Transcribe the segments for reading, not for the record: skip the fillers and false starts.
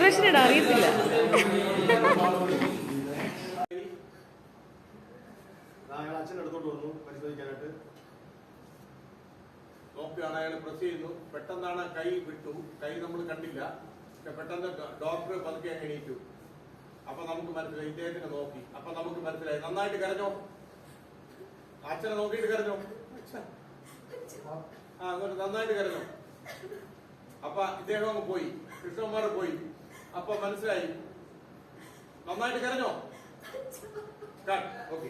Expression ഇടാൻ അറിയത്തില്ല. അച്ഛനടുത്തോട്ട് വന്നു പരിശോധിക്കാനായിട്ട്. നോക്കുകയാണ്, അയാൾ പ്രസ് ചെയ്യുന്നു. പെട്ടെന്നാണ് കൈ വിട്ടു, കൈ നമ്മൾ കണ്ടില്ല. പെട്ടെന്ന് ഡോക്ടർ പതുക്കെ എണീറ്റു. അപ്പൊ നമുക്ക് മനസ്സിലായി, ഇദ്ദേഹത്തിന് നോക്കി. അപ്പൊ നമുക്ക് മനസ്സിലായി. നന്നായിട്ട് കരഞ്ഞോ? അച്ഛനെ നോക്കിയിട്ട് കരഞ്ഞോ? അങ്ങോട്ട് നന്നായിട്ട് കരഞ്ഞോ? അപ്പൊ ഇദ്ദേഹം അങ്ങ് പോയി, കൃഷ്ണകുമാർ പോയി. അപ്പൊ മനസ്സിലായി, നന്നായിട്ട് കരഞ്ഞോ? ഓക്കെ,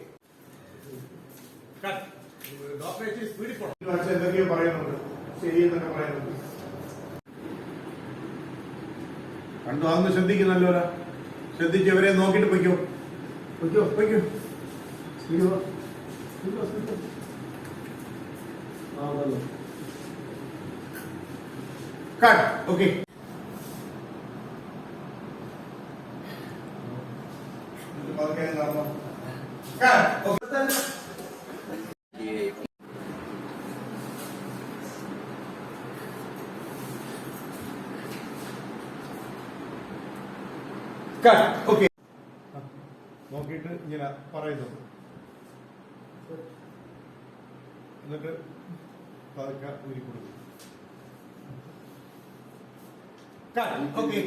ഡോക്ടറെ സ്പീഡിൽ പോണം. എന്തൊക്കെയോ പറയുന്നുണ്ട്, ശരിയെന്നൊക്കെ പറയുന്നുണ്ട്. കണ്ടു, അതൊന്ന് ശ്രദ്ധിക്കുന്നല്ലോ. ശ്രദ്ധിച്ച് അവരെ നോക്കിട്ട് പൊയ്ക്കോ, പൊയ്ക്കോ, പൊയ്ക്കോ. ഓക്കെ. ഓക്കെ, നോക്കിയിട്ട് ഇങ്ങനെ പറയുന്നു. എന്നിട്ട് പതുക്കെ ഊരി കൊടുക്കും. ഓക്കെ.